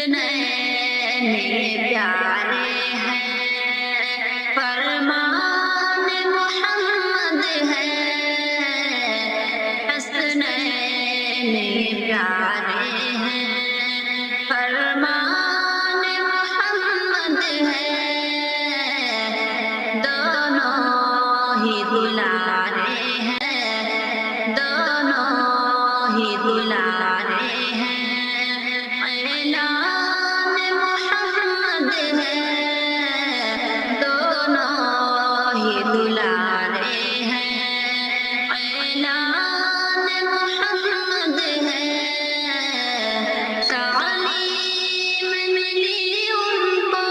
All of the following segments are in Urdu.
حسنین پیارے ہیں، فرمان محمد ہے، حسنین پیارے ہیں، فرمان محمد ہے، دونوں ہی دلارے ہیں، دونوں ہی دلارے ہیں، اعلان محمد ہے، دونوں ہی دلارے ہیں، اعلان محمد ہے، تعلیم ملی ان کو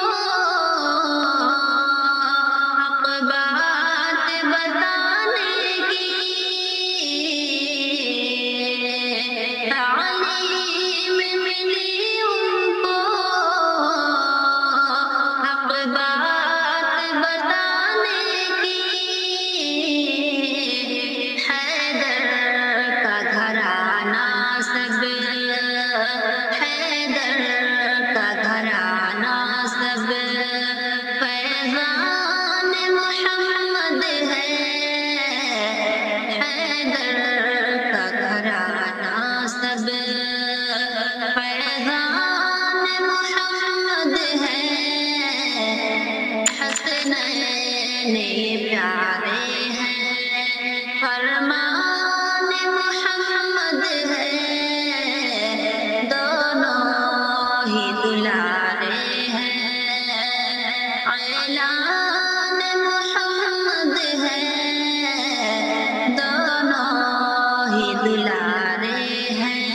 حق بات بتانے کی، تعلیم ملی ان کو حق بات بتانے کی، حیدر کا گھرانہ سب، حیدر کا گھرانہ سب، فیضان محمد ہے، حیدر کا گھرانہ سب، فیضان محمد ہے، حسنین پیارے ہیں، فرمان محمد ہے، دونوں ہی دلارے ہیں، اعلان محمد ہے، دونوں ہی دلارے ہیں،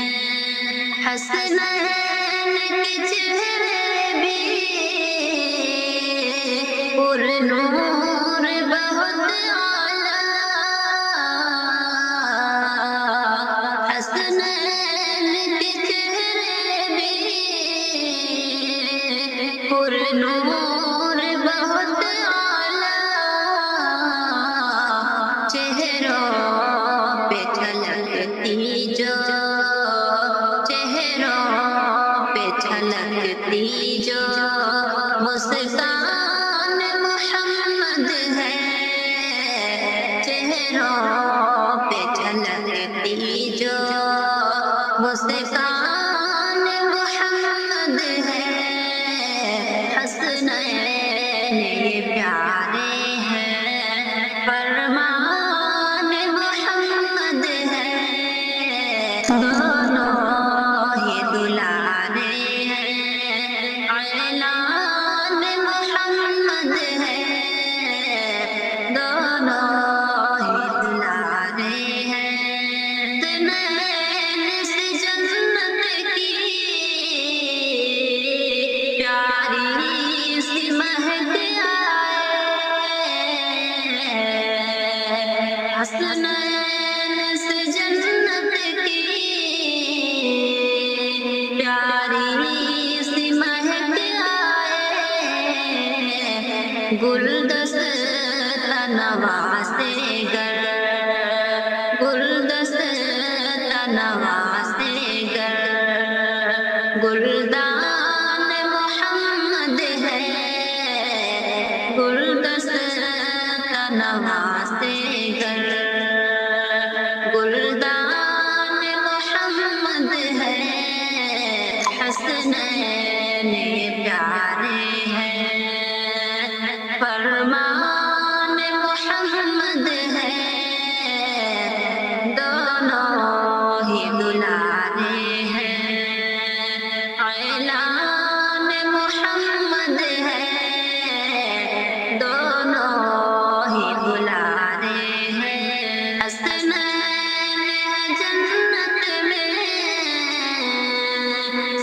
حسنین کے چہرے بھی پر نور بہت اعلیٰ، حسنین کے چہرے بھی پر نور بہت اعلیٰ، چہروں پہ جھلکتی جو، چہروں پہ جھلکتی جو مسکان محمد ہے، چہروں پہ جھلکتی جو مسکان محمد ہے، حسنین پیارے ہیں، فرمان محمد ہے، دونوں ہی دلارے ہیں، اعلان محمد ہے، دونوں ہی دلارے ہیں، حسنین سے جنت کی پیاری سی مہک آئے، حسنین سے جنت کی پیاری سی مہک آئے، گلدستہ نوازے گر، گلدستہ نوازے گر، گلدان محمد ہے، گلدستہ نوازے گر، گلدان محمد ہے، حسنین پیارے ہیں، فرمان محمد ہے، دونوں ہی دلارے ہیں، اعلان محمد ہے، دونوں ہی دلارے ہیں، حسنین ہے جنت میں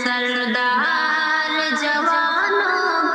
سردار جوانوں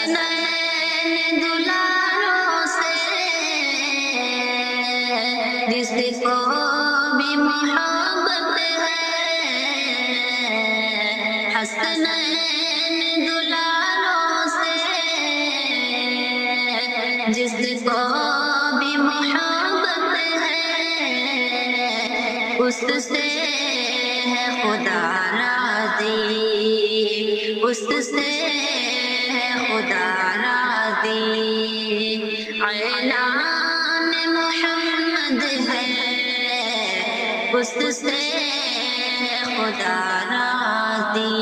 حسنین دلالوں سے جس کو بھی محبت ہے، حسنین دلالوں سے جس کو بھی محبت ہے، اس سے ہے خدا راضی، اس سے ہے خدا راضی۔ اعلان محمد ہے، اس سے ہے خدا راضی۔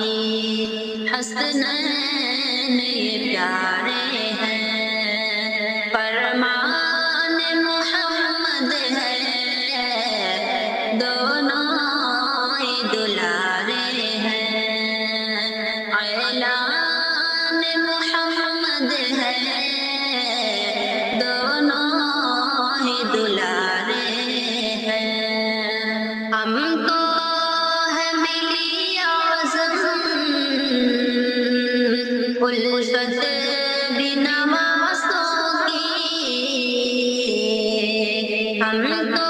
حسنین یہ پیارے ہیں، فرمان محمد ہے، دونوں ہی دلارے ہیں۔ اعلان محمد ہے، دونوں ہی دلارے ہیں۔ ہم کو ہے ملی اعظم الفت بھی نوازوں کی، ہم کو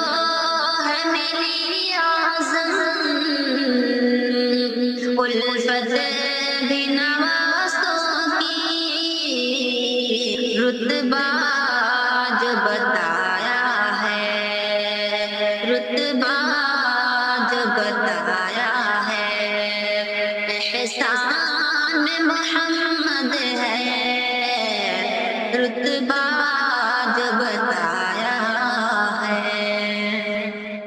ہے ملی اعظم الفت بھی نوازوں کی، رتبہ جو بتایا ہے، رتبہ جو بتایا ہے، احسان محمد ہے، رتبہ جو بتایا